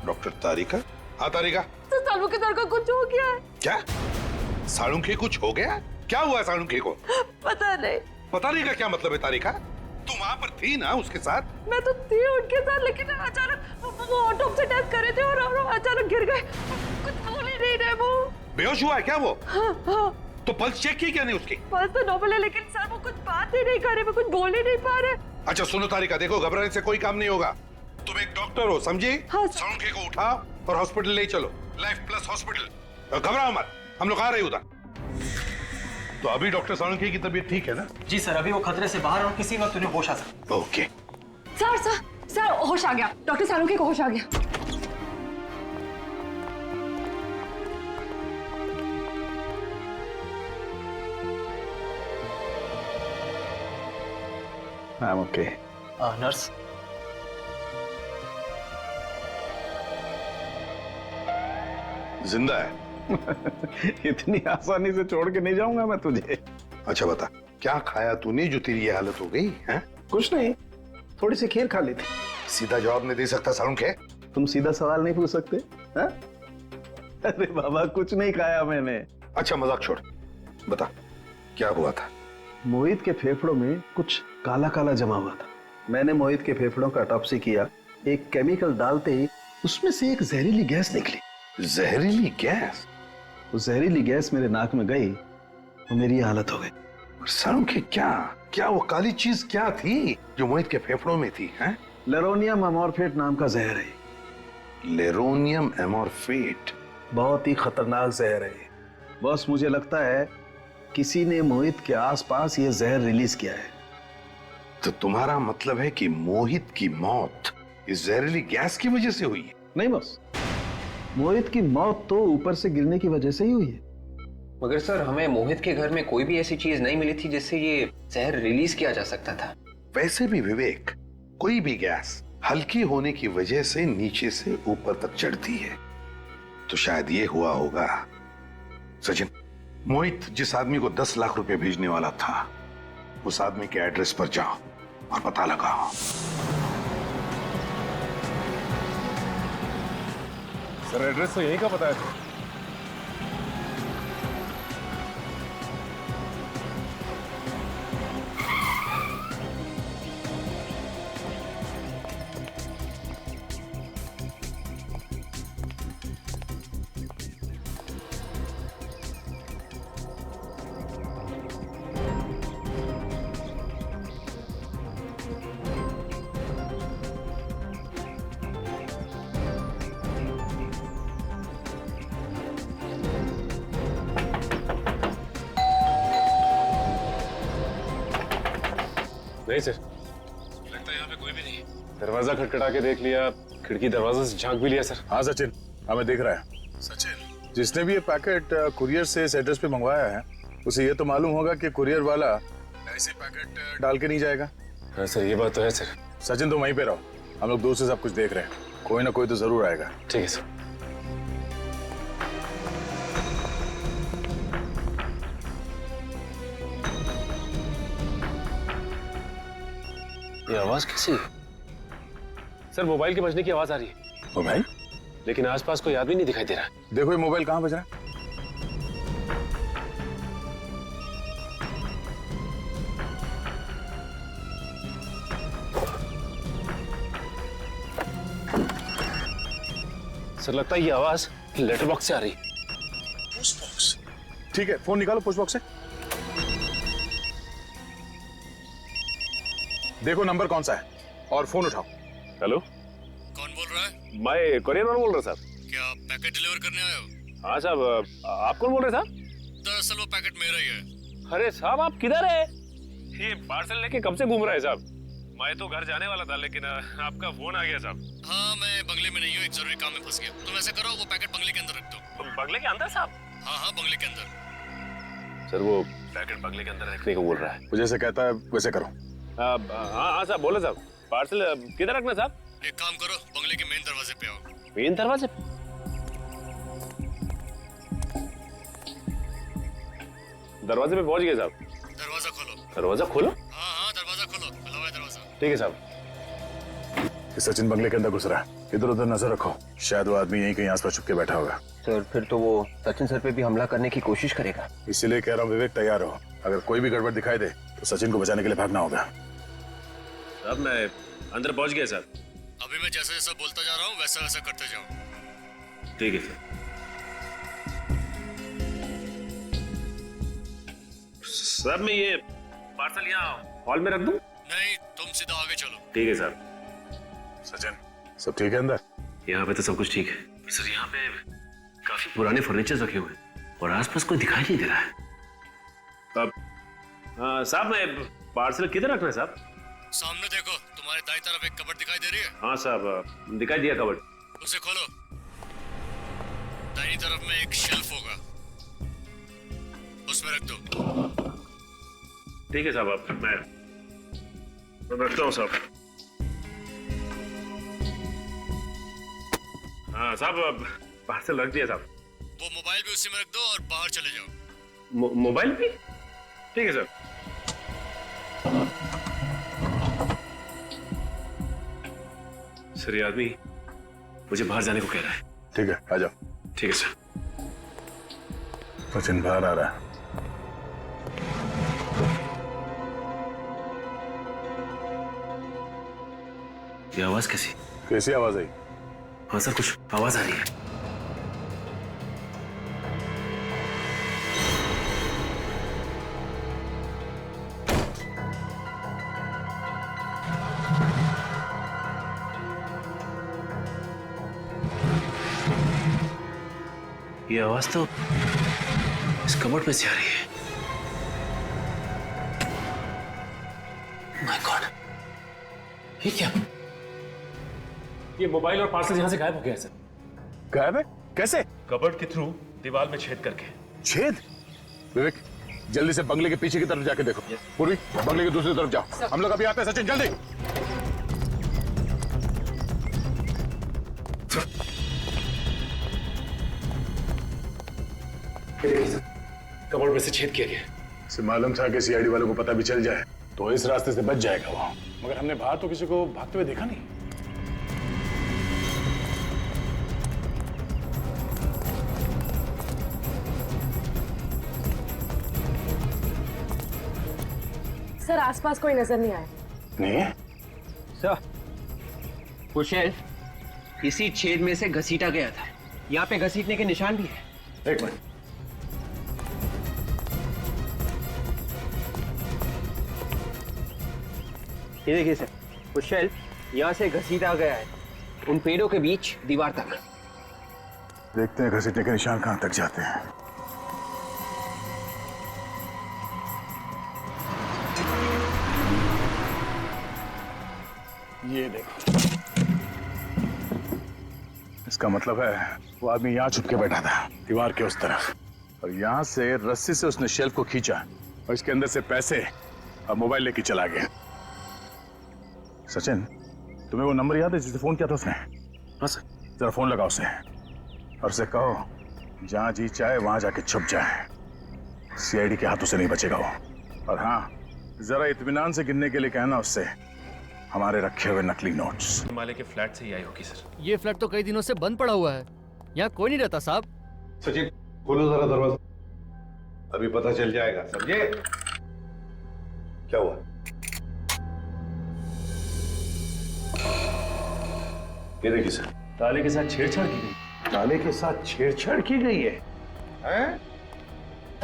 Doctor तारिका? हाँ तारिका। तो Salunkhe sir को कुछ हो गया है। क्या? सालुंखे कुछ हो गया? क्या हुआ सालुंखे को? पता नहीं। पता नहीं का क्या मतलब है तारिका? तुम वहां पर थी ना उसके साथ? मैं तो थी उनके साथ, लेकिन अचानक वो ऑटोप्सी टेस्ट कर रहे थे और अचानक गिर गए। कुछ बोल ही नहीं रहे वो। बेहोश हुआ है क्या वो? हाँ। तो पल्स चेक की क्या नहीं उसकी? पल्स तो नॉर्मल है, लेकिन सर वो कुछ बात ही नहीं कर रहे, वो कुछ बोल ही नहीं पा रहे। अच्छा सुनो तारिका, देखो घबराने से कोई काम नहीं होगा। तुम एक डॉक्टर हो, समझी? हाँ, सालुंखे को उठाओ और हॉस्पिटल ले चलो, लाइफ प्लस हॉस्पिटल। घबराओ मत, हम लोग आ रहे हैं उधर। तो अभी डॉक्टर सालुंखे की तबीयत ठीक है ना? जी सर, अभी वो खतरे से बाहर और किसी वक्त उन्हें होश आ सकता। ओके। सर होश आ गया, डॉक्टर सालुंखे को होश आ गया। I'm okay. नर्स, जिंदा है? इतनी आसानी से छोड़ के नहीं जाऊंगा मैं तुझे। अच्छा बता, क्या खाया तूने जो तेरी ये हालत हो गई है? कुछ नहीं, थोड़ी सी खीर खा ली थी। सीधा जवाब नहीं दे सकता सालुंखे? तुम सीधा सवाल नहीं पूछ सकते? हा? अरे बाबा, कुछ नहीं खाया मैंने। अच्छा मजाक छोड़, बता क्या हुआ था? मोहित के फेफड़ों में कुछ काला काला जमा हुआ था। मैंने मोहित के फेफड़ों का ऑटोप्सी किया। एक केमिकल डालते ही उसमें से एक जहरीली गैस निकली। जहरीली गैस? वो जहरीली गैस मेरे नाक में गई तो मेरी हालत हो गई। सालुंखे क्या क्या वो काली चीज क्या थी जो मोहित के फेफड़ों में थी? हैं? लेरोनियम अमॉर्फेट नाम का जहर है। लेरोनियम एमॉर्फेट? बहुत ही खतरनाक जहर है। बस मुझे लगता है किसी ने मोहित के आसपास ये जहर रिलीज किया है। तो तुम्हारा मतलब है कि मोहित की मौत इस जहरीली गैस की वजह से हुई है? नहीं बस, मोहित की मौत तो ऊपर से गिरने की वजह से ही हुई है। मगर सर, हमें मोहित के घर में कोई भी ऐसी चीज नहीं मिली थी जिससे ये जहर रिलीज किया जा सकता था। वैसे भी विवेक, कोई भी गैस हल्की होने की वजह से नीचे से ऊपर तक चढ़ती है। तो शायद ये हुआ होगा। सचिन, मोहित जिस आदमी को 10 लाख रुपए भेजने वाला था, उस आदमी के एड्रेस पर जाओ और पता लगाओ। सर एड्रेस तो यहीं का पता है। नहीं सर, लगता है यहाँ पे कोई भी नहीं। दरवाजा खटखटा के देख लिया, खिड़की दरवाजा से झांक भी लिया सर। हाँ सचिन, हमें दिख रहा है। सचिन, जिसने भी ये पैकेट कुरियर से इस एड्रेस पे मंगवाया है, उसे ये तो मालूम होगा कि कुरियर वाला ऐसे पैकेट डाल के नहीं जाएगा। हाँ सर, ये बात तो है सर। सचिन तुम वहीं पे रहो, हम लोग दूर से सब कुछ देख रहे हैं। कोई ना कोई तो जरूर आएगा। ठीक है सर। ये आवाज किसी? सर मोबाइल के बजने की आवाज आ रही है। मोबाइल? लेकिन आसपास कोई आदमी नहीं दिखाई दे रहा। देखो ये मोबाइल कहाँ बज रहा है। सर लगता है ये आवाज लेटर बॉक्स से आ रही है। Post box? ठीक है, फोन निकालो पोस्ट बॉक्स से। देखो नंबर कौन सा है और फोन उठाओ। हेलो, कौन बोल रहा है? मैं कोरियर मैन बोल रहा साहब। क्या आप पैकेट डिलीवर करने आए हो? हाँ साहब, आप कौन बोल रहे साहब? दरअसल वो पैकेट मेरा ही है। अरे साहब आप किधर है? ये पार्सल लेके कब से घूम रहा है साहब? मैं तो घर जाने वाला था, लेकिन आपका फोन आ गया साहब। हाँ, मैं बंगले में नहीं हूँ, एक जरूरी काम में फंस गया। तुम ऐसा करो, वो पैकेट बंगले के अंदर रख दो। बंगले के अंदर साहब? हाँ, बंगले के अंदर। सर वो पैकेट बंगले के अंदर रखने को बोल रहा है। वो जैसे कहता है वैसे करो। हाँ साहब, बोले साहब। पार्सल किधर रखना साहब? एक काम करो, बंगले के मेन दरवाजे पे आओ। मेन दरवाजे? दरवाजे पे पहुंच गए साहब। दरवाजा खोलो। दरवाजा खोलो? हाँ, दरवाजा खोलो, खुला हुआ है दरवाजा। ठीक है साहब। कि सचिन बंगले के अंदर घुस रहा है। इधर उधर नजर रखो, शायद वो आदमी यहीं कहीं आसपास छुप के बैठा होगा। सर फिर तो वो सचिन सर पे भी हमला करने की कोशिश करेगा। इसीलिए कह रहा हूँ विवेक, तैयार हो। अगर कोई भी गड़बड़ दिखाई दे तो सचिन को बचाने के लिए भागना होगा। अब मैं अंदर पहुंच गया सर। अभी मैं जैसा जैसा बोलता जा रहा हूँ वैसा वैसा करते जाओ। ठीक है सर। सर मैं ये पार्सल यहाँ हॉल में रख दूं? नहीं, तुम सीधा आगे चलो। ठीक है सर। सचिन सब ठीक है अंदर? यहाँ पे तो सब कुछ ठीक है सर। यहाँ पे काफी पुराने फर्नीचर रखे हुए हैं और आसपास कोई दिखाई नहीं दे रहा है। अब साहब मैं पार्सल किधर रखना है साहब? सामने देखो, तुम्हारे दाईं तरफ एक कबर्ड दिखाई दे रही है? हाँ साहब दिखाई दिया कबर्ड। उसे खोलो। दाईं तरफ में एक शेल्फ होगा, उसमें रख दो। ठीक है साहब। अब मैं रखता हूँ साहब। हाँ साहब अब पार्सल रख दिया साहब। वो मोबाइल भी उसी में रख दो और बाहर चले जाओ। मोबाइल भी? ठीक है सर। सर ये आदमी मुझे बाहर जाने को कह रहा है। ठीक है, आ जाओ। ठीक है सर। सचिन बाहर आ रहा है। ये आवाज कैसी? कैसी आवाज आई? हाँ सर कुछ आवाज आ रही है। ये आवाज तो इस कबर्ड में से आ रही है। माय गॉड, ये क्या? ये मोबाइल और पार्सल यहां से गायब हो गया है सर। गायब है? कैसे? कबर्ड के थ्रू दीवार में छेद करके। छेद? विवेक जल्दी से बंगले के पीछे की तरफ जाके देखो। पूर्वी बंगले की दूसरी तरफ जाओ। हम लोग अभी आते हैं सचिन, जल्दी। कबर्ड में से छेद किया गया। इसे मालूम था कि सीआईडी वालों को पता भी चल जाए तो इस रास्ते से बच जाएगा वो, मगर हमने बाहर तो किसी को भागते हुए देखा नहीं। सर आसपास कोई नजर नहीं आया। नहीं है? सर वो शेल्फ इसी छेद में से घसीटा गया था। यहाँ पे घसीटने के निशान भी है। एक मिनट। ये देखिए सर, वो शेल्फ यहाँ से घसीटा गया है उन पेड़ों के बीच दीवार तक। देखते हैं घसीटने के निशान कहां तक जाते हैं। ये देखो, इसका मतलब है वो आदमी यहाँ छुप के बैठा था दीवार के उस तरफ, और यहाँ से रस्सी से उसने शेल्फ को खींचा और इसके अंदर से पैसे और मोबाइल लेके चला गया। सचिन, तुम्हें वो नंबर याद है जिससे फोन किया था उसने? हाँ सर। जरा फोन लगाओ उसे और उसे कहो जहां जी चाहे वहां जाके छुप जाए। सीआईडी के हाथों से नहीं बचेगा वो। और हाँ, जरा इत्मीनान से गिनने के लिए कहना उससे हमारे रखे हुए नकली नोट्स। हिमालय के फ्लैट से ही आई होगी सर। ये फ्लैट तो कई दिनों से बंद पड़ा हुआ है, यहाँ कोई नहीं रहता साहब। सचिन खोलो जरा दरवाजा, अभी पता चल जाएगा, समझे? क्या हुआ? ये देखिए सर, ताले के साथ छेड़छाड़ की गई। ताले के साथ छेड़छाड़ की गई है, हैं?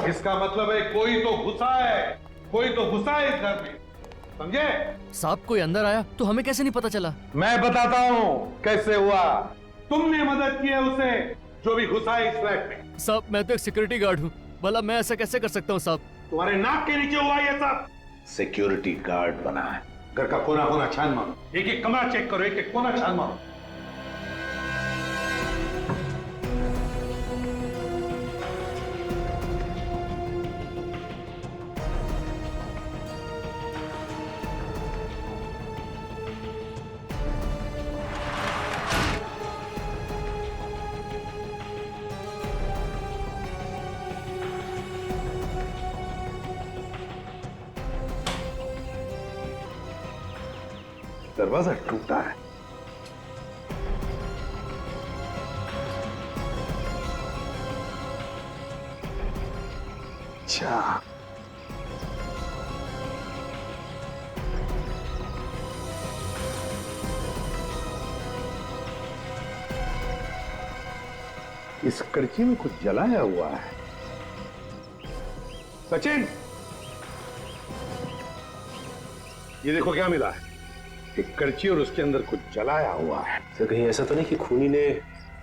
इसका मतलब है कोई तो घुसा है, कोई तो घुसा है इस घर में, समझे? साहब कोई अंदर आया तो हमें कैसे नहीं पता चला? मैं बताता हूँ कैसे हुआ। तुमने मदद की है उसे जो भी घुसा है इस फ्लैट में। साहब मैं तो एक सिक्योरिटी गार्ड हूँ, भला मैं ऐसा कैसे कर सकता हूँ साहब? तुम्हारे नाक के नीचे हुआ ये सब। सिक्योरिटी गार्ड बना है, घर का कोना कोना छान मारो, एक एक कमरा चेक करो, एक एक कोना छान मारो। दरवाजा टूटा है, अच्छा, इस कड़ची में कुछ जलाया हुआ है। सचिन, ये देखो क्या मिला है। एक कड़ची और उसके अंदर कुछ जलाया हुआ है। सर कहीं ऐसा तो नहीं कि खूनी ने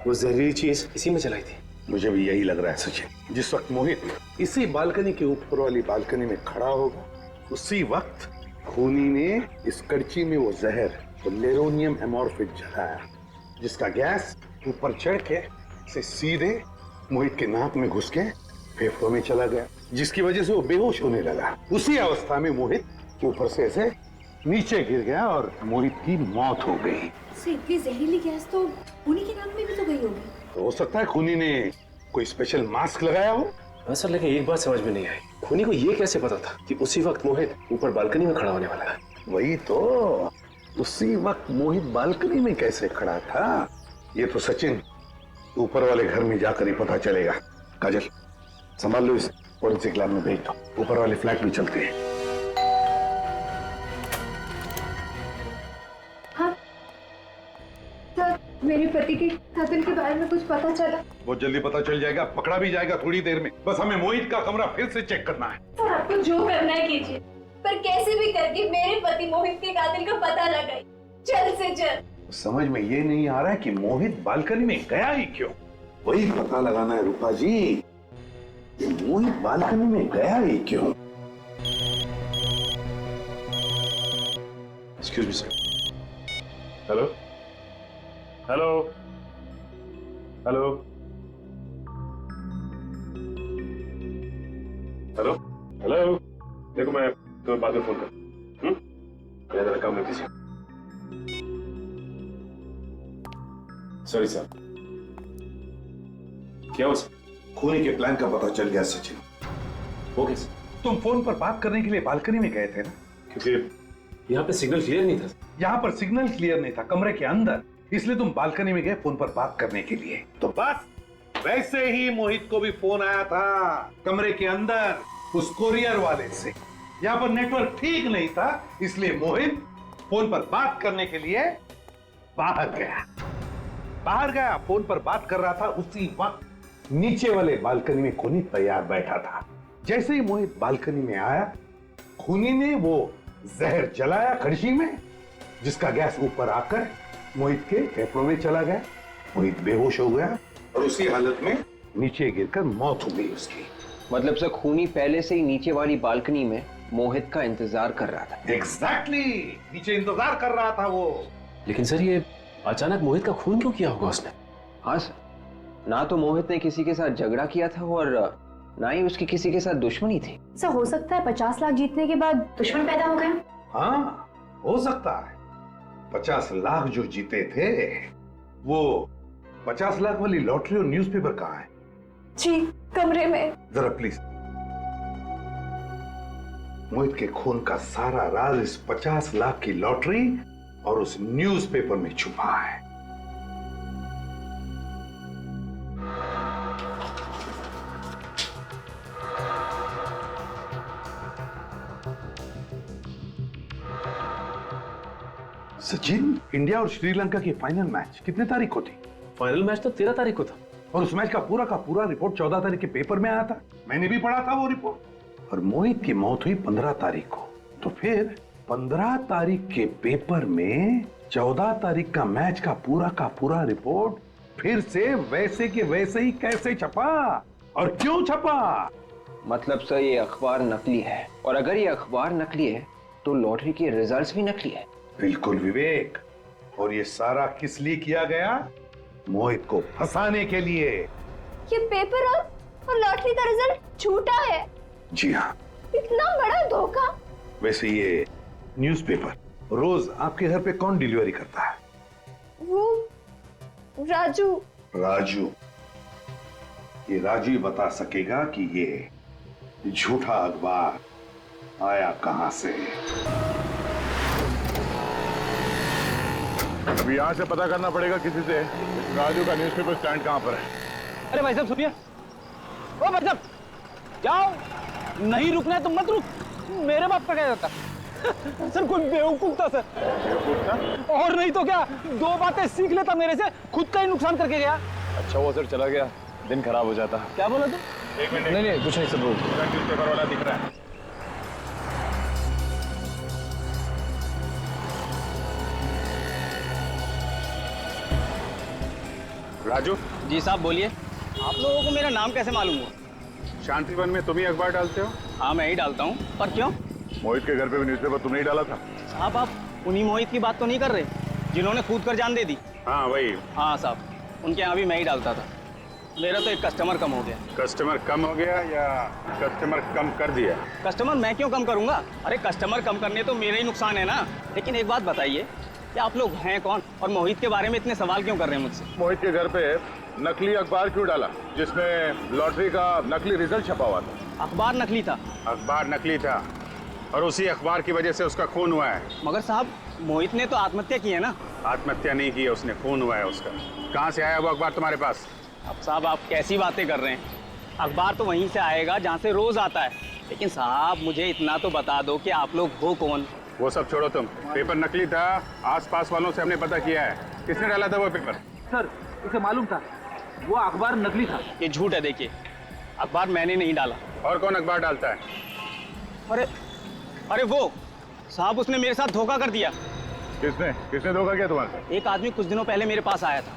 वो जहरीली चीज इसी में जलाई थी? मुझे भी यही लग रहा है सचिन। जिस वक्त मोहित इसी बालकनी के ऊपर वाली बालकनी में खड़ा होगा, उसी वक्त खूनी ने इस कड़ची में वो जहर, वो लेरोनियम एमोर्फिक जलाया, जिसका गैस ऊपर चढ़ के से सीधे मोहित के नाक में घुस के फेफड़ों में चला गया, जिसकी वजह से वो बेहोश होने लगा। उसी अवस्था में मोहित ऊपर से ऐसे नीचे गिर गया और मोहित की मौत हो गई। इतनी जहरीली गैस तो उन्हीं के नाक में भी तो गई होगी। तो हो सकता है खूनी ने कोई स्पेशल मास्क लगाया हो। हाँ सर, लेकिन एक बात समझ में नहीं आई, खूनी को ये कैसे पता था कि उसी वक्त मोहित ऊपर बालकनी में खड़ा होने वाला है? वही तो, उसी वक्त मोहित बालकनी में कैसे खड़ा था, ये तो सचिन ऊपर वाले घर में जाकर ही पता चलेगा। काजल, संभाल लो, इस फोरेंसिक लैब में भेज दो, ऊपर वाले फ्लैट में चलते हैं। हाँ सर, मेरे पति के कातिल के बारे में कुछ पता चला? बहुत जल्दी पता चल जाएगा, पकड़ा भी जाएगा थोड़ी देर में। बस हमें मोहित का कमरा फिर से चेक करना है। सर आपको जो करना है कीजिए, पर कैसे भी करके मेरे पति मोहित के कातिल का पता लगाइए, जल्द से जल्द। समझ में ये नहीं आ रहा है कि मोहित बालकनी में गया ही क्यों। वही पता लगाना है रूपा जी, कि मोहित बालकनी में गया ही क्यों। Excuse me sir. Hello hello hello hello hello, देखो मैं तुम्हें बाद में फोन कर। मैं जरा काम में बिजी हूं। Sorry sir. क्या हुआ सर? खूनी के प्लान का पता चल गया सचिन। वो कैसे? तुम फोन पर बात करने के लिए बालकनी में गए थे ना? क्योंकि यहाँ पे सिग्नल क्लियर नहीं था। यहाँ पर सिग्नल क्लियर नहीं था, कमरे के अंदर, इसलिए तुम बालकनी में गए फोन पर बात करने के लिए। तो बस वैसे ही मोहित को भी फोन आया था कमरे के अंदर उस कोरियर वाले से। यहाँ पर नेटवर्क ठीक नहीं था, इसलिए मोहित फोन पर बात करने के लिए बाहर गया। फोन पर बात कर रहा था, उसी वक्त नीचे वाले बालकनी में खूनी तैयार बैठा था। जैसे ही मोहित बालकनी में आया, खूनी ने वो जहर जलाया कड़छी में, जिसका गैस ऊपर आकर मोहित के फेफड़ों में चला गया। मोहित बेहोश हो गया और उसी हालत में नीचे गिरकर मौत हो गई उसकी। मतलब सर खूनी पहले से ही नीचे वाली बालकनी में मोहित का इंतजार कर रहा था। एग्जैक्टली, नीचे इंतजार कर रहा था वो। लेकिन सर ये अचानक मोहित का खून क्यों किया होगा उसने? हाँ सर, ना तो मोहित ने किसी के साथ झगड़ा किया था और ना ही उसकी किसी के साथ दुश्मनी थी। सर हो सकता है 50 लाख जीतने के बाद दुश्मन पैदा हो गए। हाँ हो सकता है। 50 लाख जो जीते थे, वो 50 लाख वाली लॉटरी और न्यूज़पेपर कहाँ है? जी कमरे में। जरा प्लीज। मोहित के खून का सारा राज इस 50 लाख की लॉटरी और उस न्यूज़पेपर में छुपा है। सचिन, इंडिया और श्रीलंका की फाइनल मैच कितने तारीख को थी? फाइनल मैच तो 13 तारीख को था। और उस मैच का पूरा रिपोर्ट 14 तारीख के पेपर में आया था। मैंने भी पढ़ा था वो रिपोर्ट। और मोहित की मौत हुई 15 तारीख को। तो फिर 15 तारीख के पेपर में 14 तारीख का मैच का पूरा रिपोर्ट फिर से वैसे के वैसे ही कैसे छपा और क्यों छपा? मतलब सर ये अखबार नकली है, और अगर ये अखबार नकली है तो लॉटरी के रिजल्ट्स भी नकली है। बिल्कुल विवेक। और ये सारा किस लिए किया गया? मोहित को फंसाने के लिए। ये पेपर और लॉटरी का रिजल्ट झूठा है। जी हाँ। इतना बड़ा धोखा। वैसे ये न्यूज़पेपर रोज आपके घर पे कौन डिलीवरी करता है? वो राजू। राजू। ये राजू ही बता सकेगा कि ये झूठा अखबार आया कहां से। अभी यहाँ से पता करना पड़ेगा किसी से, राजू का न्यूज़पेपर स्टैंड कहाँ पर है। अरे भाई साहब सुनिए, ओ भाई साहब जाओ नहीं रुकना है तो मत रुक, मेरे बाप का क्या जाता। सर कोई बेवकूफ था सर। बेवकूफ था? और नहीं तो क्या, 2 बातें सीख लेता मेरे से, खुद का ही नुकसान करके गया। अच्छा वो सर चला गया, दिन खराब हो जाता। क्या बोला तू? एक मिनट। नहीं कुछ नहीं सर, रुक। न्यूज़पेपर वाला दिख रहा है। राजू। जी साहब बोलिए। आप लोगों को मेरा नाम कैसे मालूम हुआ? शांतिवन में तुम ही अखबार डालते हो? हाँ मैं ही डालता हूँ, पर क्यों? मोहित के घर पे भी न्यूज़पेपर तुमने ही डाला था। साहब आप उन्हीं मोहित की बात तो नहीं कर रहे जिन्होंने कूद कर जान दे दी? हाँ वही। हाँ साहब, उनके यहाँ भी मैं ही डालता था। मेरा तो एक कस्टमर कम हो गया। कस्टमर कम हो गया या कस्टमर कम कर दिया? कस्टमर मैं क्यों कम करूंगा? अरे कस्टमर कम करने तो मेरा ही नुकसान है ना। लेकिन एक बात बताइए कि आप लोग हैं कौन और मोहित के बारे में इतने सवाल क्यों कर रहे हैं मुझसे? मोहित के घर पे नकली अखबार क्यों डाला जिसमें लॉटरी का नकली रिजल्ट छपा हुआ था? अखबार नकली था। अखबार नकली था और उसी अखबार की वजह से उसका खून हुआ है। मगर साहब मोहित ने तो आत्महत्या की है ना। आत्महत्या नहीं की है उसने, खून हुआ है उसका। कहाँ से आया वो अखबार तुम्हारे पास? अब साहब आप कैसी बातें कर रहे हैं? अखबार तो वहीं से आएगा जहाँ से रोज आता है। लेकिन साहब मुझे इतना तो बता दो कि आप लोग हो कौन? वो सब छोड़ो तुम, पेपर नकली था, आसपास वालों से हमने पता किया है। किसने डाला था वो पेपर? सर इसे मालूम था वो अखबार नकली था। ये झूठ है, देखिए अखबार मैंने नहीं डाला। और कौन अखबार डालता है? अरे वो साहब उसने मेरे साथ धोखा कर दिया। किसने किसने धोखा किया तुम्हारे साथ? एक आदमी कुछ दिनों पहले मेरे पास आया था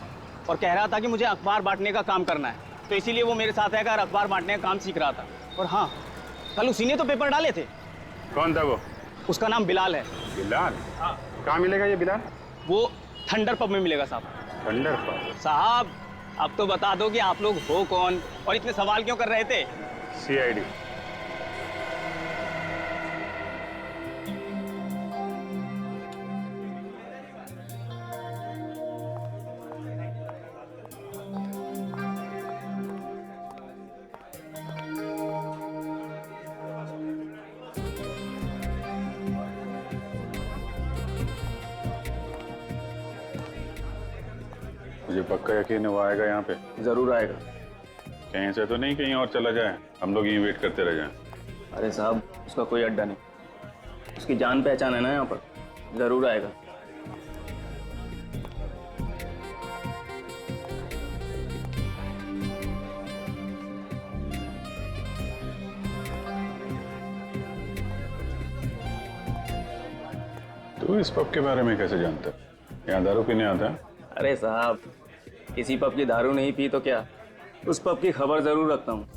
और कह रहा था कि मुझे अखबार बांटने का काम करना है, तो इसीलिए वो मेरे साथ आकर अखबार बांटने का काम सीख रहा था। और हाँ, कल उसी ने तो पेपर डाले थे। कौन था वो? उसका नाम बिलाल है। बिलाल? कहाँ मिलेगा ये बिलाल? वो थंडर पब में मिलेगा साहब। Thunder pub? साहब अब तो बता दो कि आप लोग हो कौन और इतने सवाल क्यों कर रहे थे? CID। मुझे पक्का यकीन है वो आएगा यहाँ पे। जरूर आएगा। कहीं से तो नहीं कहीं और चला जाए, हम लोग यहीं वेट करते रह जाएं। अरे साहब उसका कोई अड्डा नहीं, उसकी जान पहचान है ना यहाँ पर, जरूर आएगा। तू इस पब के बारे में कैसे जानता है? यहाँ दारू पीने आता है? अरे साहब किसी पब की दारू नहीं पी तो क्या, उस पब की खबर जरूर रखता हूँ।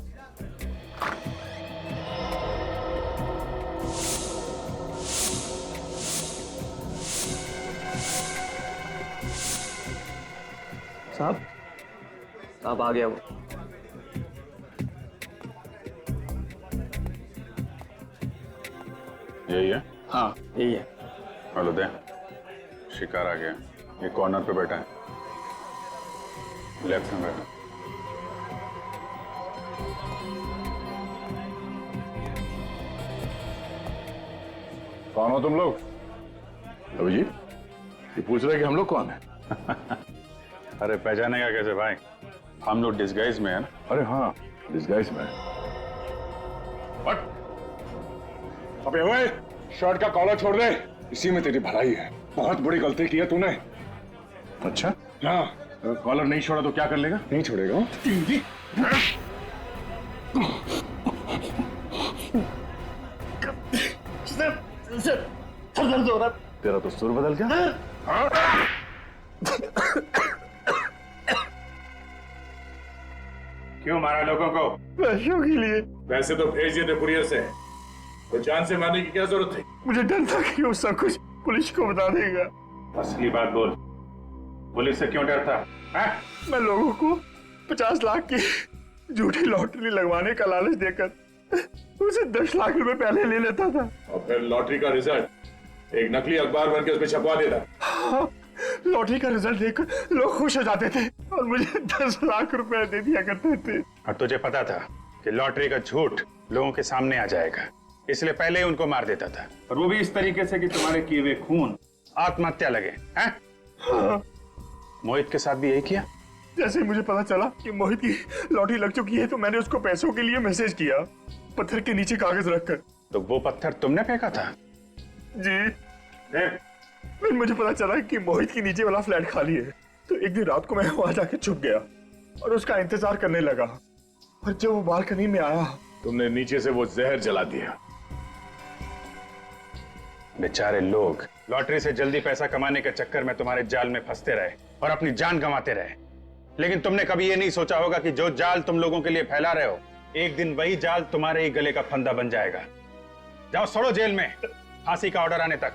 साहब आ गया वो। यही है? हाँ यही है। हेलो दे, शिकार आ गया। ये कॉर्नर पे बैठा है, लेफ्ट में बैठा। कौन हो तुम लोग? अभिजीत, ये पूछ रहे कि हम लोग कौन है? अरे पहचानेगा कैसे भाई, हम लोग डिस्गाइज में है ना। अरे हाँ डिस्गाइज में। अबे ओए, शर्ट का कॉलर छोड़ दे, इसी में तेरी भलाई है। बहुत बड़ी गलती की है तूने। अच्छा हाँ, अगर कॉलर नहीं छोड़ा तो क्या कर लेगा? नहीं छोड़ेगा। दर्द हो रहा। तेरा तो सुर बदल गया। क्यों मारा लोगों को? पैसों के लिए। पैसे तो भेज दिए थे कुरियर से, तो जान से मारने की क्या जरूरत थी? मुझे डर था कि वो सब कुछ पुलिस को बता देगा। असली बात बोल, पुलिस से क्यों डरता है? मैं लोगों को 50 लाख की झूठी लॉटरी लगवाने का लालच देकर उसे 10 लाख रुपए पहले ले लेता था और फिर लॉटरी का रिजल्ट एक नकली अखबार बनकर उसमें छपवा देता। हाँ, लॉटरी का रिजल्ट देखकर लोग खुश हो जाते थे और मुझे 10 लाख रुपए दे दिया करते थे। और तुझे पता था कि लॉटरी का झूठ लोगों के सामने आ जाएगा, इसलिए पहले ही उनको मार देता था, और वो भी इस तरीके से कि तुम्हारे किए हुए खून आत्महत्या लगे। हैं? हाँ। मोहित के साथ भी यही किया? जैसे ही मुझे पता चला कि मोहित की लॉटरी लग चुकी है तो मैंने उसको पैसों के लिए मैसेज किया पत्थर के नीचे कागज रखकर। तो वो पत्थर तुमने फेंका था? जी। फिर मुझे पता चला कि मोहित के नीचे वाला फ्लैट खाली है, तो एक दिन रात को मैं वहां जाके छुप गया और उसका इंतजार करने लगा। और जब वो बालकनी में आया, तुमने नीचे से वो जहर जला दिया। बेचारे लोग लॉटरी से जल्दी पैसा कमाने के चक्कर में तुम्हारे जाल में फंसते रहे और अपनी जान गंवाते रहे, लेकिन तुमने कभी ये नहीं सोचा होगा कि जो जाल तुम लोगों के लिए फैला रहे हो, एक दिन वही जाल तुम्हारे ही गले का फंदा बन जाएगा। जाओ सड़ो जेल में, फांसी का ऑर्डर आने तक।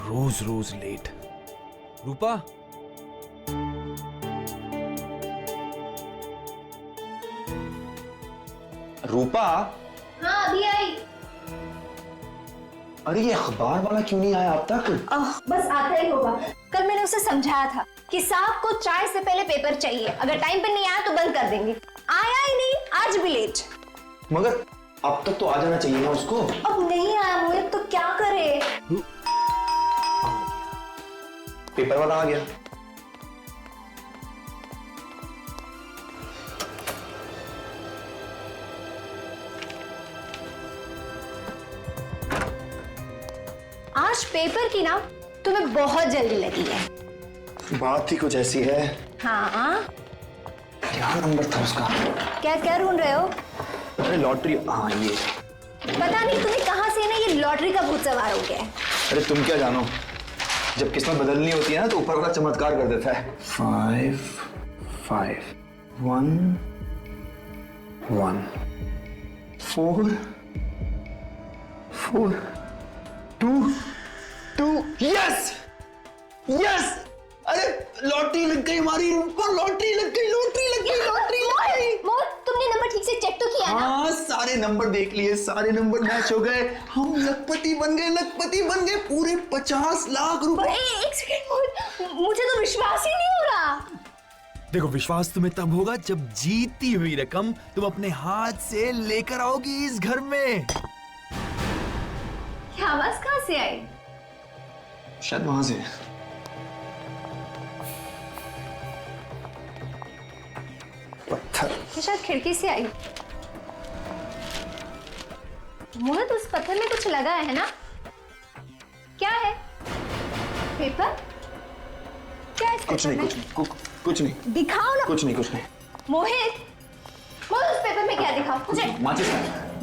रोज रोज लेट। रूपा, रूपा, हाँ अभी आई। अरे ये अखबार वाला क्यों नहीं आया अब तक? बस आता ही होगा। कल मैंने उसे समझाया था कि साहब को चाय से पहले पेपर चाहिए, अगर टाइम पे नहीं आया तो बंद कर देंगे। आया ही नहीं, आज भी लेट। मगर अब तक तो आ जाना चाहिए ना उसको। अब नहीं आया मोहित तो क्या करे? पेपर वाला आ गया। आज पेपर की ना तुम्हें बहुत जल्दी लगी है। बात ही कुछ ऐसी है। हाँ, क्या नंबर था उसका? क्या क्या ढूंढ रहे हो? अरे लॉटरी। हाँ ये। पता नहीं तुम्हें कहाँ से ना ये लॉटरी का भूत सवार हो गया है। अरे तुम क्या जानो, जब किस्मत बदलनी होती है ना तो ऊपर वाला चमत्कार कर देता है। 5 5 1 1 4 4 2 2। Yes yes! अरे लॉटरी लग गई हमारी ऊपर, लॉटरी लग गई, लॉटरी लग गई, लॉटरी लग गई। मोहित, तुमने नंबर ठीक से चेक तो किया ना? हाँ, सारे नंबर देख लिए, सारे नंबर मैच हो गए, हम लखपति बन गए, लखपति बन गए, पूरे 50 लाख रुपए। एक सेकंड मोहित, मुझे तो विश्वास ही नहीं हो रहा। देखो विश्वास तुम्हें तब होगा जब जीती हुई रकम तुम अपने हाथ से लेकर आओगी इस घर में। क्या आवाज कहाँ से आई? शायद वहां से। पत्थर। ये शायद खिड़की से आई। मोहित, उस पत्थर में कुछ लगा है ना? क्या है? पेपर? क्या है? कुछ नहीं, कुछ नहीं। दिखाओ ना। कुछ नहीं, कुछ नहीं। मोहित, उस पेपर में क्या दिखाओ मुझे? माचिस।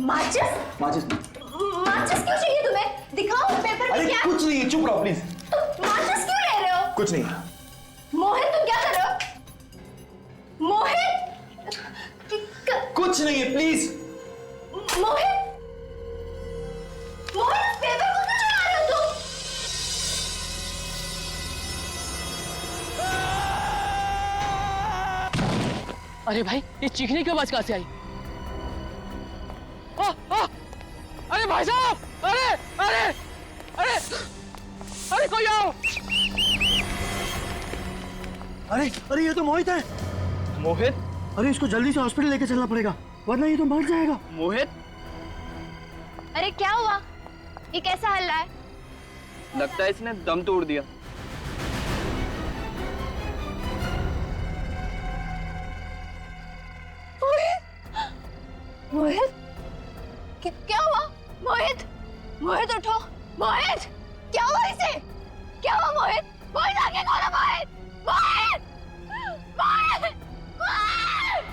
माचिस? माचिस क्यों चाहिए तुम्हें? दिखाओ उस पेपर में क्या? कुछ नहीं है, चुप रहो प्लीज। तुम माचिस क्यों ले रहे हो? कुछ नहीं। मोहित, तुम क्या कर रहे हो? मोहित, कुछ नहीं है, प्लीज। मोहित, उस पेपर को क्यों चला रहे हो तुम? अरे भाई, ये चीखने की आवाज कहां से आई? अरे भाई साहब! अरे अरे अरे अरे कोई आओ! अरे अरे ये तो मोहित है। मोहित? अरे इसको जल्दी से हॉस्पिटल लेके चलना पड़ेगा, वरना ये तो मर जाएगा। मोहित? अरे क्या हुआ? ये कैसा हल रहा है? लगता है इसने दम तोड़ दिया। मोहित, क्या हुआ? मोहित उठो। मोहित, क्या हुआ इसे? क्या हुआ मोहित? मोहित आगे खोलो। मोहित, मोहित, मोहित, मोहित!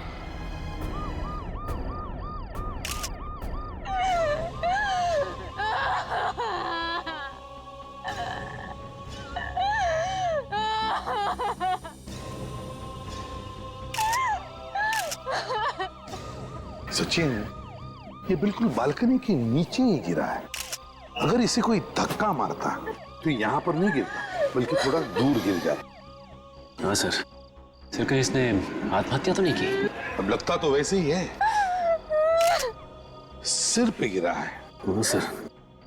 सचिन, ये बिल्कुल बालकनी के नीचे ही गिरा है। अगर इसे कोई धक्का मारता तो यहाँ पर नहीं गिरता, बल्कि थोड़ा दूर गिर जाता। हाँ सर, कहीं इसने आत्महत्या तो नहीं की? अब लगता तो वैसे ही है, सिर पे गिरा है। हाँ सर,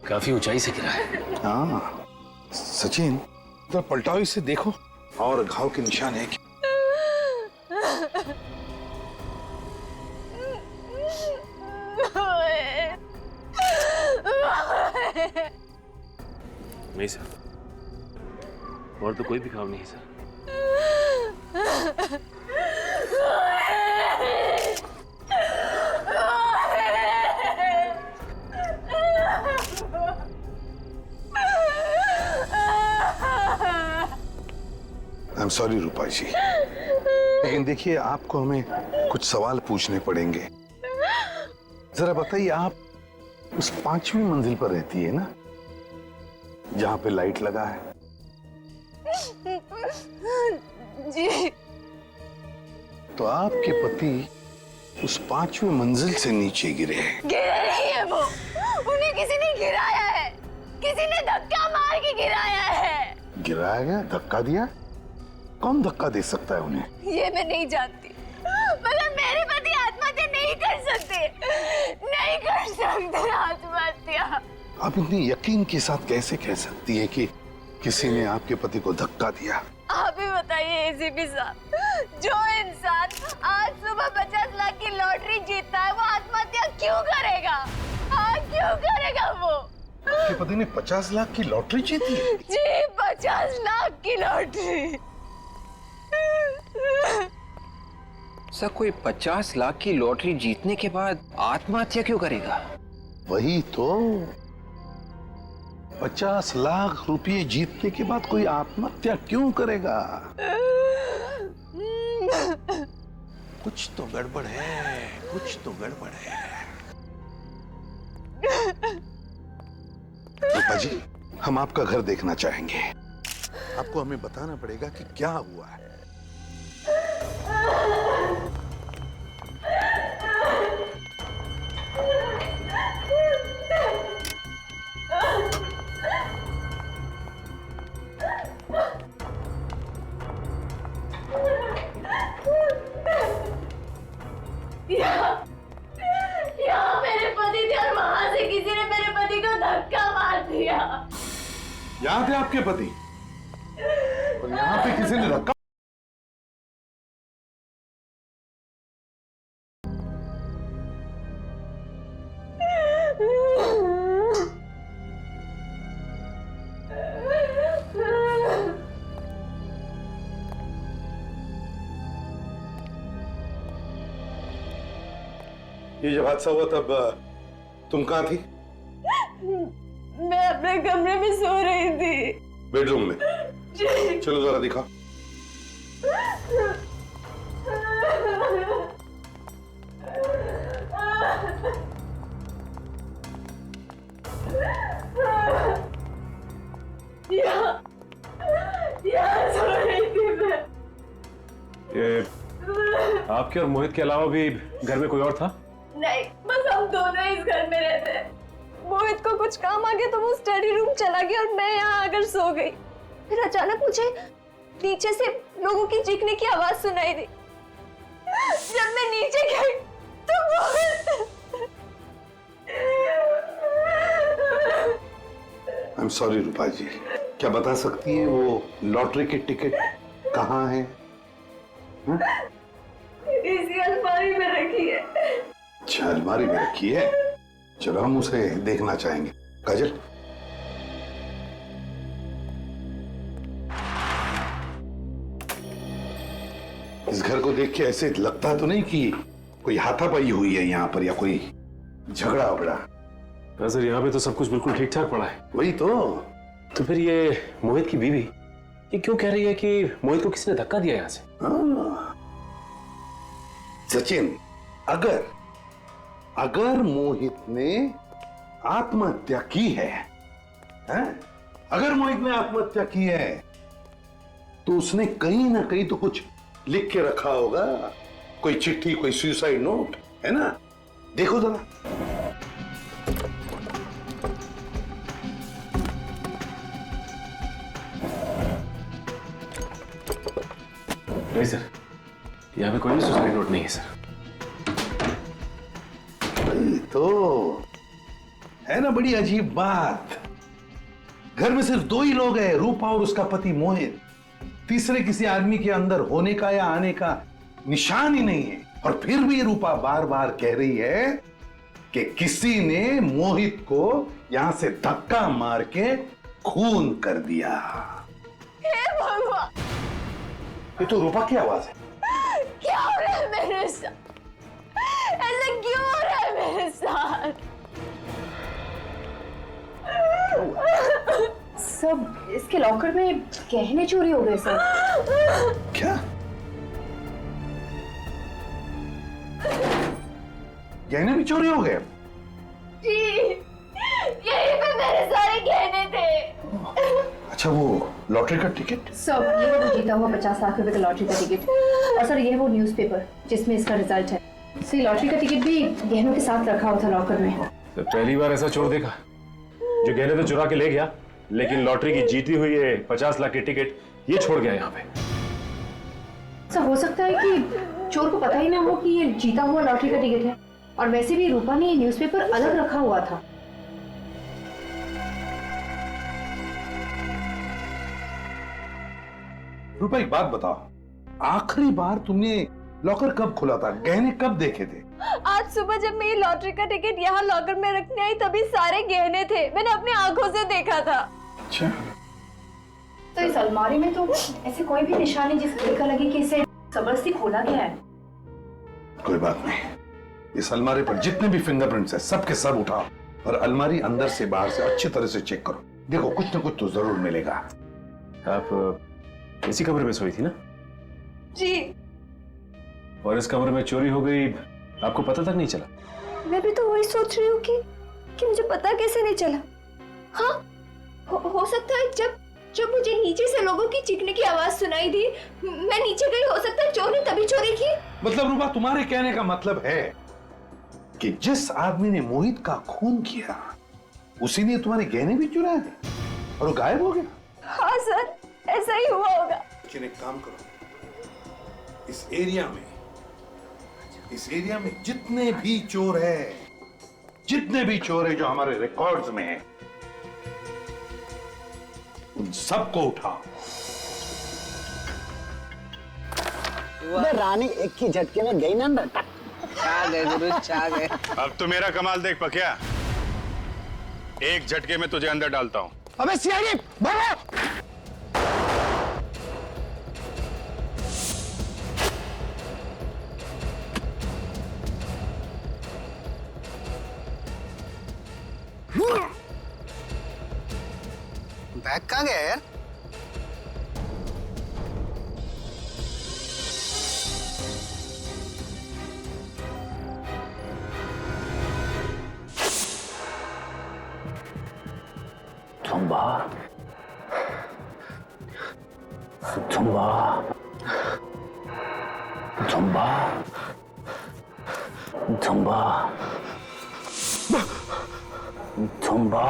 काफी ऊंचाई से गिरा है। हाँ सचिन, तो पलटाओ इसे, देखो और घाव के निशान है क्या? नहीं सर, और तो कोई भी घाव नहीं है सर। आई एम सॉरी रूपा जी, लेकिन देखिए आपको हमें कुछ सवाल पूछने पड़ेंगे। जरा बताइए, आप उस 5वीं मंजिल पर रहती है ना, जहां पे लाइट लगा है? जी। तो आपके पति उस 5वीं मंजिल से नीचे गिरे हैं। गिरे नहीं है वो, उन्हें किसी ने गिराया है, किसी ने धक्का मार के गिराया है। गिराया गया? धक्का दिया? कौन धक्का दे सकता है उन्हें? ये मैं नहीं जानती, मगर मेरे पति आत्महत्या नहीं कर सकते, नहीं कर सकते आत्महत्या। आप इतनी यकीन के साथ कैसे कह सकती है कि किसी ने आपके पति को धक्का दिया? आप ही बताइए एसीपी साहब, जो इंसान आज सुबह 50 लाख की लॉटरी जीतता है, वो आत्महत्या क्यों करेगा? हाँ, क्यों करेगा वो? आपके पति ने 50 लाख की लॉटरी जीती? जी, 50 लाख की लॉटरी। सर, कोई 50 लाख की लॉटरी जीतने के बाद आत्महत्या क्यों करेगा? वही तो, 50 लाख रुपए जीतने के बाद कोई आत्महत्या क्यों करेगा? कुछ तो गड़बड़ है, कुछ तो गड़बड़ है। रूपा जी, हम आपका घर देखना चाहेंगे। आपको हमें बताना पड़ेगा कि क्या हुआ है। यहाँ मेरे पति थे और वहां से किसी ने मेरे पति को धक्का मार दिया। यहाँ थे आपके पति और यहाँ पे किसी ने धक्का? ये जब हादसा हुआ तब तुम कहाँ थी? मैं अपने कमरे में सो रही थी। बेडरूम में? चलो जरा दिखा। यहाँ सो रही थी मैं। ये आपके और मोहित के अलावा भी घर में कोई और था? नहीं, बस हम दोनों इस घर में रहते हैं। मोहित को कुछ काम आ गया तो वो स्टडी रूम चला गया और मैं यहाँ आकर सो गई। फिर अचानक मुझे नीचे से लोगों की चीखने की आवाज सुनाई दी। जब मैं नीचे गई तो मोहित। आई एम सॉरी रूपा जी, क्या बता सकती है वो लॉटरी की टिकट कहाँ है? इसी अलमारी में रखी है। अच्छा, अलमारी में रखी है। चलो हम उसे देखना चाहेंगे। काजल, इस घर को देख के ऐसे लगता तो नहीं कि कोई हाथापाई हुई है यहाँ पर या कोई झगड़ा वगड़ा? सर, यहाँ पे तो सब कुछ बिल्कुल ठीक ठाक पड़ा है। वही तो फिर ये मोहित की बीवी ये क्यों कह रही है कि मोहित को किसी ने धक्का दिया यहाँ से? सचिन, अगर मोहित ने आत्महत्या की है, अगर मोहित ने आत्महत्या की है तो उसने कहीं ना कहीं तो कुछ लिख के रखा होगा, कोई चिट्ठी, कोई सुसाइड नोट, है ना? देखो जरा। नहीं सर, यहाँ पे कोई भी सुसाइड नोट नहीं है सर। तो है ना बड़ी अजीब बात। घर में सिर्फ 2 ही लोग हैं, रूपा और उसका पति मोहित। तीसरे किसी आदमी के अंदर होने का या आने का निशान ही नहीं है। और फिर भी रूपा बार बार कह रही है कि किसी ने मोहित को यहां से धक्का मार के खून कर दिया। हे भगवान! ये तो रूपा की आवाज है। क्या हो रहा है मेरे साथ? ऐसा क्यों हो रहा है मेरे साथ? सब इसके लॉकर में गहने चोरी हो गए सर। क्या? गहने भी चोरी हो गए? जी, यहीं पे मेरे सारे गहने थे। अच्छा, वो लॉटरी का टिकट? सर ये वो जीता हुआ 50 लाख रुपए का लॉटरी का टिकट, और सर ये वो न्यूज़पेपर जिसमें इसका रिजल्ट है। सर लॉटरी का टिकट भी गहनों के साथ रखा हुआ था लॉकर में। तो पहली बार ऐसा चोर देखा जो गहने तो चुरा के ले गया, लेकिन लॉटरी की जीती हुई ये 50 लाख की टिकट ये छोड़ गया यहाँ पे। सर हो सकता है कि चोर को पता ही ना हो कि ये जीता हुआ लॉटरी का टिकट है, और वैसे भी रूपा ने ये न्यूज़पेपर अलग रखा हुआ था। रूपा एक बात बताओ, आखिरी बार तुमने लॉकर कब खुला था? गहने कब देखे थे? आज सुबह जब मैं ये लॉटरी का टिकट यहाँ लॉकर में रखने आई तभी सारे गहने थे, मैंने अपनी आंखों से देखा था। अच्छा, तो इस अलमारी में तो ऐसे कोई भी निशानी जिससे देखा लगे कि इसे जबरदस्ती खोला गया है। कोई बात नहीं, इस अलमारी पर जितने भी फिंगरप्रिंट्स है सबके सब उठाओ और अलमारी अंदर से बाहर से अच्छी तरह से चेक करो। देखो कुछ ना कुछ तो जरूर मिलेगा। आप इसी कमरे में सोई थी ना? जी। और इस कमरे में चोरी हो गई, आपको पता तक नहीं चला? मैं भी तो वही सोच रही हूँ कि मुझे पता कैसे नहीं चला। हाँ, हो सकता है जब मुझे नीचे से लोगों की चीखने की आवाज सुनाई दी, मैं नीचे गई, हो सकता है चोर ने तभी चोरी की। मतलब रूपा, तुम्हारे कहने का मतलब है कि जिस आदमी ने मोहित का खून किया उसी ने तुम्हारे गहने भी चुराए और वो गायब हो गया? हाँ सर, ऐसा ही हुआ होगा। लेकिन एक काम करो, इस एरिया में जितने भी चोर है जो हमारे रिकॉर्ड्स में है, उन सबको उठाओ। रानी एक ही झटके में गई ना बेटा। छा गए गुरु, छा गए। अब तो मेरा कमाल देख पकिया, एक झटके में तुझे अंदर डालता हूं। अबे सीआईडी भागो! बैग कहाँ गया यार? Zumba, Zumba, Zumba, Zumba, Zumba.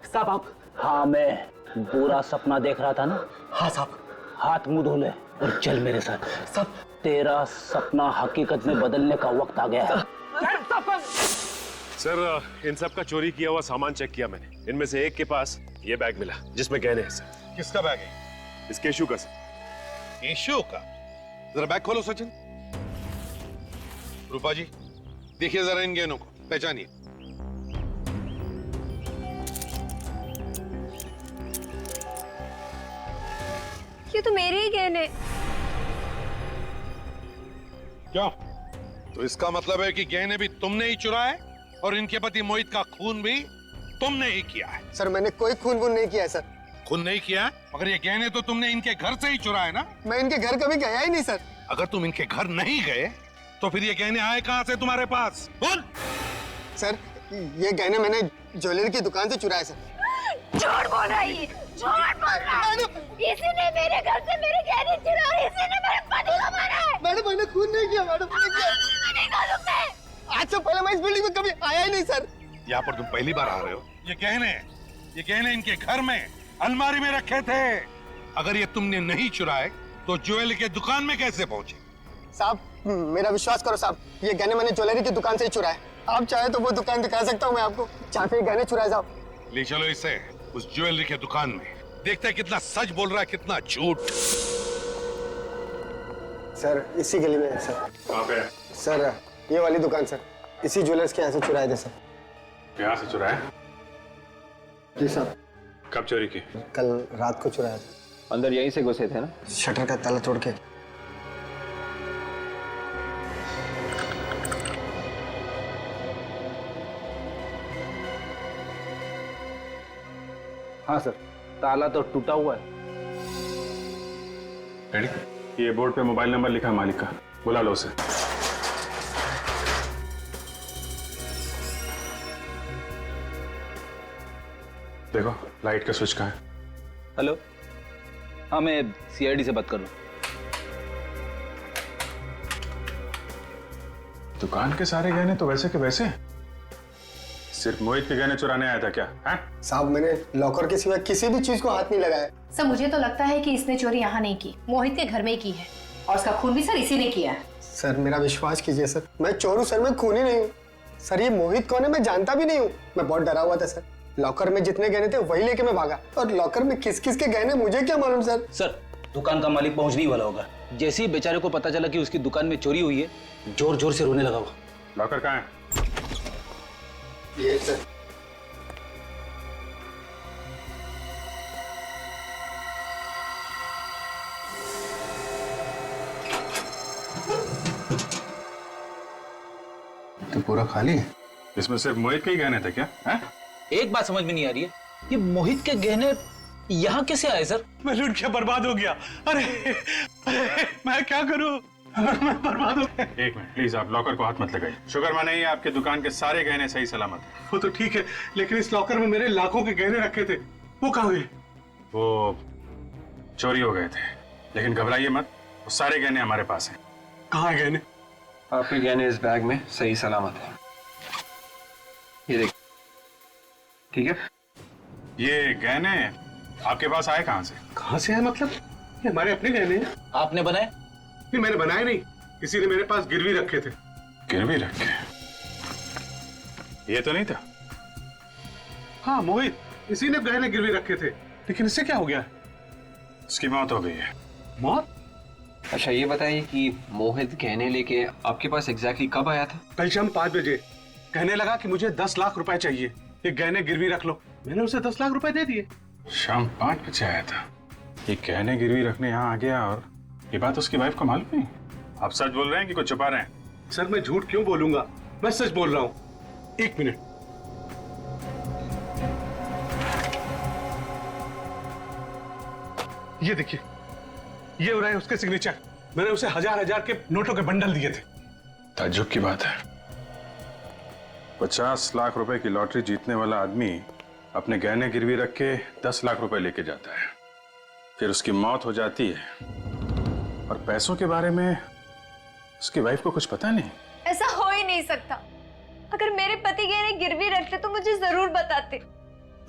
साहब आप? हाँ, मैं बुरा सपना देख रहा था ना। हाँ साहब। हाथ मुंह धो ले और चल मेरे साथ। सब तेरा सपना हकीकत में बदलने का वक्त आ गया है। सर, इन सब का चोरी किया हुआ सामान चेक किया मैंने। इनमें से एक के पास ये बैग मिला जिसमें गहने हैं सर। किसका बैग है? इस केशु का सर। केशु का? जरा बैग खोलो सचिन। रूपा जी, देखिए जरा इन गहनों को, पहचानिए। ये तो मेरे ही गहने। क्यों? तो इसका मतलब है कि गहने भी तुमने ही चुराए और इनके पति मोहित का खून भी तुमने ही किया है। सर मैंने कोई खून वून नहीं किया है सर। खून नहीं किया, मगर ये गहने तो तुमने इनके घर से ही चुराए ना? मैं इनके घर कभी गया ही नहीं सर। अगर तुम इनके घर नहीं गए तो फिर ये गहने आए कहां से तुम्हारे पास? बोल। सर ये गहने मैंने ज्वेलरी की दुकान से चुराए सर। झूठ बोल रही है, झूठ बोल रहा है। इसी ने मेरे घर से मेरे गहने चुराए, इसी ने मेरे पति को मारा है। मैडम मैंने खून नहीं किया मैडम। आज से पहले मैं इस बिल्डिंग में कभी आया ही नहीं सर। यहाँ पर तुम पहली बार आ रहे हो। ये गहने इनके घर में अलमारी में रखे थे। अगर ये तुमने नहीं चुराए तो ज्वेलरी के दुकान में कैसे पहुंचे? साहब मेरा विश्वास करो साहब, ये गहने मैंने ज्वेलरी की दुकान से ही चुराए। आप चाहे तो वो दुकान दिखा सकता हूँ मैं आपको, जहाँ पे गहने चुराए साहब। ले चलो इसे उस ज्वेलरी के दुकान में, देखते हैं कितना सच बोल रहा है कितना झूठ। सर इसी गली में है सर। कहाँ पे? सर ये वाली दुकान सर, इसी ज्वेलर्स के यहाँ से चुराए थे सर। यहाँ से चुराए? जी साहब। कब चोरी की? कल रात को चुराया था। अंदर यहीं से घुसे थे ना? शटर का ताला तोड़ के। हाँ सर, ताला तो टूटा हुआ है। रेडी? ये बोर्ड पे मोबाइल नंबर लिखा है मालिक का, बुला लो उसे। देखो लाइट का स्विच कहाँ है? हेलो, हाँ मैं सीआईडी से बात कर रहा हूँ। दुकान के सारे गहने तो वैसे के वैसे, सिर्फ मोहित के गहने चुराने आया था क्या? हैं? साहब मैंने लॉकर के सिवा किसी भी चीज को हाथ नहीं लगाया। सर मुझे तो लगता है कि इसने चोरी यहाँ नहीं की, मोहित के घर में ही की है, और उसका खून भी सर इसी ने किया है। सर मेरा विश्वास कीजिए सर, मैं चोर हूँ सर, मैं खूनी नहीं हूँ। सर ये मोहित कौन है मैं जानता भी नहीं हूँ। मैं बहुत डरा हुआ था सर, लॉकर में जितने गहने थे वही लेके मैं भागा, और लॉकर में किस किस के गहने मुझे क्या मालूम सर। सर दुकान का मालिक पहुंचने ही वाला होगा। जैसे ही बेचारे को पता चला कि उसकी दुकान में चोरी हुई है, जोर जोर से रोने लगा वो। लॉकर कहाँ है? ये सर। तो पूरा खाली है? इसमें सिर्फ मोहित के ही गहने थे क्या? हैं? एक बात समझ में नहीं आ रही है, ये मोहित के गहने यहाँ कैसे आए सर? मैं लूट के बर्बाद हो गया। अरे मैं क्या करूं? मैं बर्बाद हो गया। एक मिनट प्लीज, आप लॉकर को हाथ मत लगाइए। शुक्र माने ही आपके दुकान के सारे गहने सही सलामत हैं। वो तो ठीक है, लेकिन इस लॉकर में मेरे लाखों के गहने रखे थे, वो कहाँ गए? वो चोरी हो गए थे, लेकिन घबराइए मत, वो सारे गहने हमारे पास हैं। कहाँ है गहने? आपके गहने इस बैग में सही सलामत है, ये देखिए। ठीक है? ये गहने आपके पास आए कहाँ से? कहाँ से है मतलब? ये हमारे अपने गहने हैं। आपने बनाए? नहीं मैंने बनाए नहीं, किसी ने मेरे पास गिरवी रखे थे। गिरवी रखे? ये तो नहीं था। हाँ मोहित, इसी ने गहने गिरवी रखे थे, लेकिन इससे क्या हो गया? उसकी मौत हो गई है। मौत? अच्छा ये बताइए कि मोहित गहने लेके आपके पास एग्जैक्टली कब आया था? कल शाम 5 बजे। कहने लगा कि मुझे 10 लाख रुपए चाहिए, ये गहने गिरवी रख लो। मैंने उसे 10 लाख रुपए दे दिए। शाम 5 बजे आया था, ये गहने गिरवी रखने यहाँ आ गया, और ये बात उसकी वाइफ को मालूम नहीं? आप सच बोल रहे हैं कि कुछ छुपा रहे हैं? सर मैं झूठ क्यों बोलूंगा, मैं सच बोल रहा हूँ। 1 मिनट। ये देखिए, ये हो रहा है उसके सिग्नेचर। मैंने उसे हजार के नोटों के बंडल दिए थे। ताज्जुब की बात है, 50 लाख रुपए की लॉटरी जीतने वाला आदमी अपने गहने गिरवी रख के 10 लाख रुपए लेके जाता है, फिर उसकी मौत हो जाती है, और पैसों के बारे में उसकी वाइफ को कुछ पता नहीं। ऐसा हो ही नहीं सकता। अगर मेरे पति गहने गिरवी रखते तो मुझे जरूर बताते।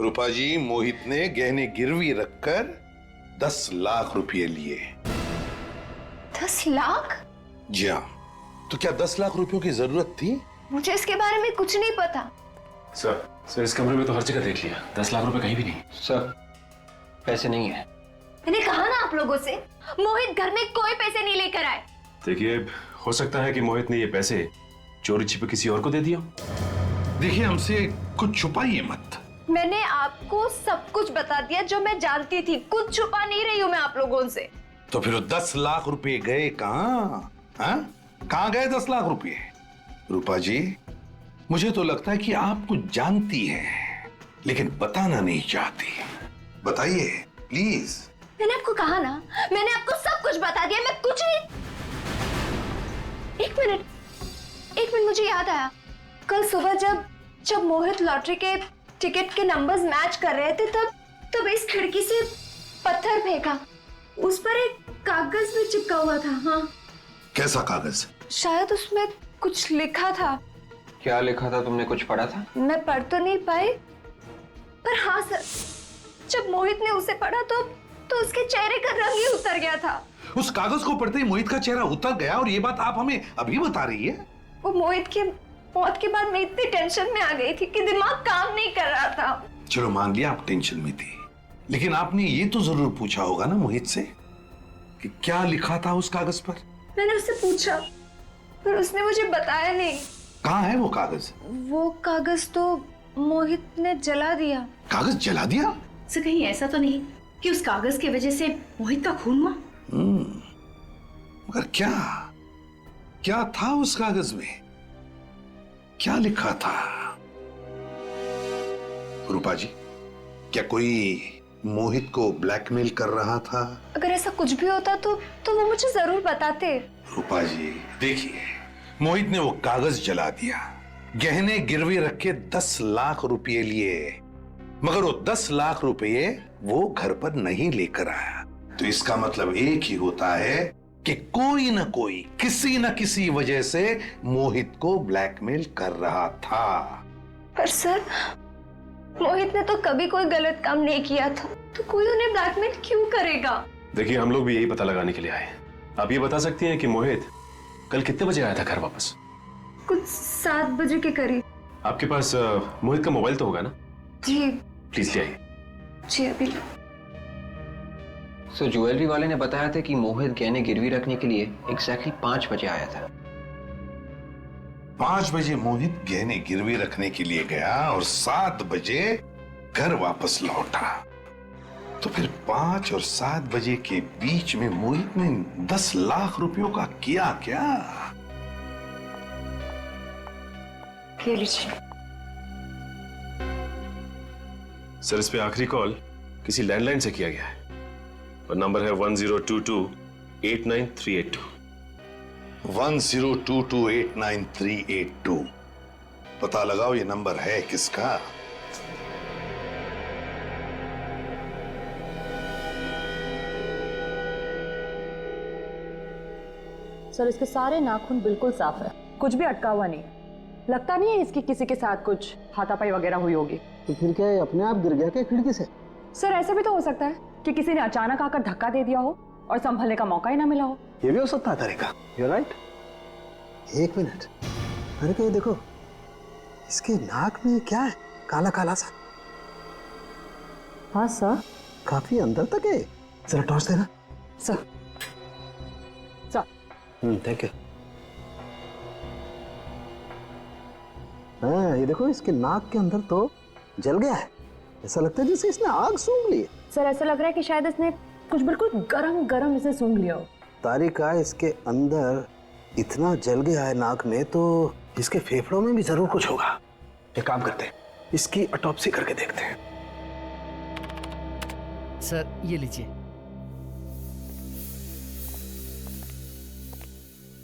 रूपा जी, मोहित ने गहने गिरवी रखकर 10 लाख रुपए लिए। 10 लाख? जी हाँ। तो क्या 10 लाख रुपयों की जरूरत थी? मुझे इसके बारे में कुछ नहीं पता। सर इस कमरे में तो हर जगह देख लिया, 10 लाख रुपए कहीं भी नहीं। सर पैसे नहीं है। मैंने कहा ना आप लोगों से, मोहित घर में कोई पैसे नहीं लेकर आए। देखिए, हो सकता है कि मोहित ने ये पैसे चोरी छिपे किसी और को दे दिया। देखिए, हमसे कुछ छुपाइए मत। मैंने आपको सब कुछ बता दिया जो मैं जानती थी, कुछ छुपा नहीं रही हूँ मैं आप लोगों से। तो फिर 10 लाख रुपए गए कहाँ? कहाँ गए 10 लाख रुपए? रूपा जी, मुझे तो लगता है कि आप कुछ जानती हैं, लेकिन बताना नहीं चाहती। बताइए प्लीज। मैंने आपको कहा ना, मैंने आपको सब कुछ बता दिया, मैं कुछ नहीं। एक मिनट मुझे याद आया, कल सुबह जब मोहित लॉटरी के टिकट के नंबर्स मैच कर रहे थे, तब इस खिड़की से पत्थर फेंका, उस पर एक कागज भी चिपका हुआ था। हाँ। कैसा कागज? शायद उसमें कुछ लिखा था। क्या लिखा था? तुमने कुछ पढ़ा था? मैं पढ़ तो नहीं पाई, पर हाँ सर, जब मोहित ने उसे पढ़ा तो उसके चेहरे का रंग ही उतर गया था। उस कागज को पढ़ते ही मोहित का चेहरा उतर गया, और ये बात आप हमें अभी बता रही है? वो मोहित की मौत के बाद मैं इतनी टेंशन में आ गई थी कि दिमाग काम नहीं कर रहा था। चलो मान लिया आप टेंशन में थी, लेकिन आपने ये तो जरूर पूछा होगा ना मोहित से कि क्या लिखा था उस कागज पर? मैंने उससे पूछा, पर उसने मुझे बताया नहीं। कहाँ है वो कागज? वो कागज तो मोहित ने जला दिया। कागज जला दिया? कहीं ऐसा तो नहीं कि उस कागज की वजह से मोहित का खून हुआ? मगर क्या क्या था उस कागज में? क्या लिखा था? रूपा जी, क्या कोई मोहित को ब्लैकमेल कर रहा था? अगर ऐसा कुछ भी होता तो वो मुझे जरूर बताते। रूपा जी देखिए, मोहित ने वो कागज जला दिया, गहने गिरवी रख के 10 लाख रुपए लिए, मगर वो 10 लाख रुपए वो घर पर नहीं लेकर आया। तो इसका मतलब एक ही होता है कि कोई ना कोई किसी न किसी वजह से मोहित को ब्लैकमेल कर रहा था। पर सर, मोहित ने तो कभी कोई गलत काम नहीं किया था, तो कोई उन्हें ब्लैकमेल क्यों करेगा? देखिए, हम लोग भी यही पता लगाने के लिए आए। आप ये बता सकती हैं कि मोहित कल कितने बजे आया था घर वापस? कुछ 7 बजे के करीब। आपके पास मोहित का मोबाइल तो होगा ना? जी। प्लीज ले आइए। जी अभी। सो ज्वेलरी वाले ने बताया था कि मोहित गहने गिरवी रखने के लिए एग्जैक्टली 5 बजे आया था। 5 बजे मोहित गहने गिरवी रखने के लिए गया और 7 बजे घर वापस लौटा। तो फिर 5 और 7 बजे के बीच में मोहित ने 10 लाख रुपयों का किया क्या? ये लीजिए। सर, इस पे आखिरी कॉल किसी लैंडलाइन से किया गया है और नंबर है 1022-89382। 1022-89382। पता लगाओ ये नंबर है किसका? सर, इसके सारे नाखून बिल्कुल साफ है, कुछ भी अटका हुआ नहीं। लगता नहीं है इसकी किसी के साथ कुछ हाथापाई वगैरह हुई होगी। तो फिर क्या ये अपने आप गिर गया क्या खिड़की से? सर, ऐसा भी तो हो सकता है कि किसी ने अचानक आकर धक्का दे दिया हो और संभलने का मौका ही ना मिला हो। ये भी हो सकता है तरीका। You're right। 1 मिनट, अरे ये देखो, इसके नाक में क्या है? काला काला सा। हाँ सर। काफी अंदर तक है। जरा टॉर्च देना। सर। Thank you. हाँ, ये देखो, इसके नाक के अंदर तो जल गया है। ऐसा लगता है जैसे इसने आग सूंघ ली है। सर, ऐसा लग रहा है कि शायद इसने कुछ बिल्कुल गरम गरम इसे सूंघ लिया हो। तारिका, इसके अंदर इतना जल गया है नाक में, तो इसके फेफड़ों में भी जरूर कुछ होगा। एक काम करते हैं, इसकी ऑटोप्सी करके देखते हैं। सर, ये लीजिए।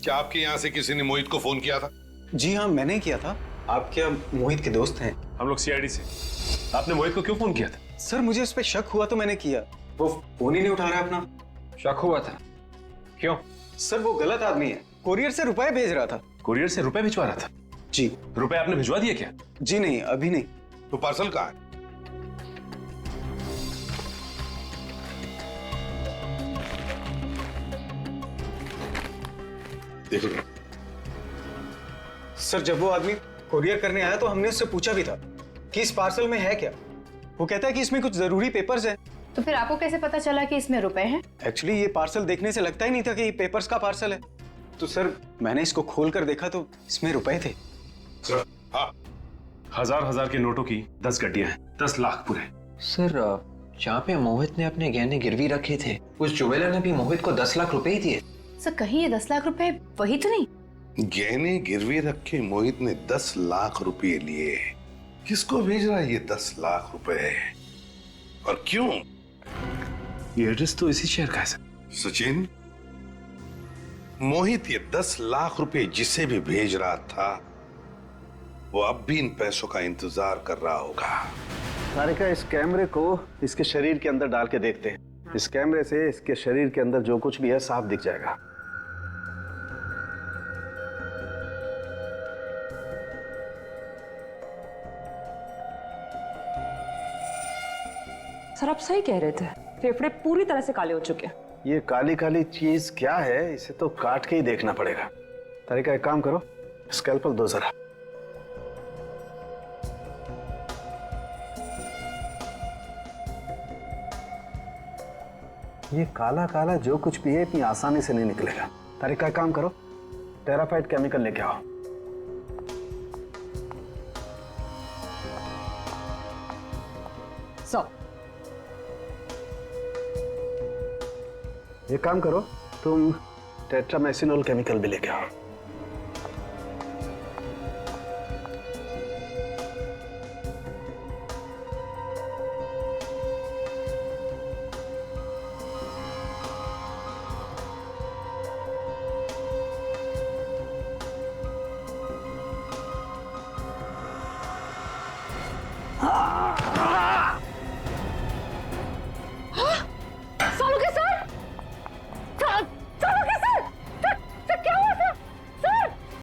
क्या आपके यहाँ से किसी ने मोहित को फोन किया था? जी हाँ, मैंने किया था। आप क्या मोहित के दोस्त हैं? हम लोग सीआईडी से। आपने मोहित को क्यों फोन किया था? सर, मुझे उस पर शक हुआ तो मैंने किया। वो फोन ही नहीं उठा रहा है अपना। शक हुआ था? क्यों? सर, वो गलत आदमी है। कोरियर से रुपए भेज रहा था। कोरियर से रुपए भिजवा रहा था? जी। रुपए आपने भिजवा दिए क्या? जी नहीं, अभी नहीं। तो पार्सल कहाँ है? देखो सर, जब वो आदमी कोरियर करने आया तो हमने उससे पूछा भी था कि इस पार्सल में है क्या। वो कहता है कि इसमें कुछ जरूरी पेपर्स हैं। तो फिर आपको कैसे पता चला कि इसमें रुपए हैं? एक्चुअली ये पार्सल देखने से लगता ही नहीं था कि ये पेपर्स का पार्सल है। तो सर, मैंने इसको खोल कर देखा तो इसमें रुपए थे। सर, हाँ, हजार के नोटों की 10 गड्डियां हैं, 10 लाख पूरे। सर, जहाँ पे मोहित ने अपने गहने गिरवी रखे थे, उस ज्वेलर ने भी मोहित को 10 लाख रुपए ही दिए। सर, कहीं ये 10 लाख रुपए वही तो नहीं? गहने गिरवी रखे मोहित ने 10 लाख रुपए लिए। किसको भेज रहा है ये 10 लाख रुपए और क्यों? ये एड्रेस तो इसी शहर का है सर। सचिन, मोहित ये 10 लाख रुपए जिसे भी भेज रहा था, वो अब भी इन पैसों का इंतजार कर रहा होगा। तारिका, इस कैमरे को इसके शरीर के अंदर डाल के देखते हैं। इस कैमरे से इसके शरीर के अंदर जो कुछ भी है साफ दिख जाएगा। सर, आप सही कह रहे थे, फेफड़े पूरी तरह से काले हो चुके हैं। ये काली काली चीज क्या है, इसे तो काट के ही देखना पड़ेगा। तारिका, एक काम करो, स्कैल्पल दो जरा। ये काला काला जो कुछ भी है इतनी आसानी से नहीं निकलेगा। तारिका, एक काम करो, टेराफाइट केमिकल लेके आओ। एक काम करो, तुम टेट्रामेसिनोल केमिकल भी लेके आओ।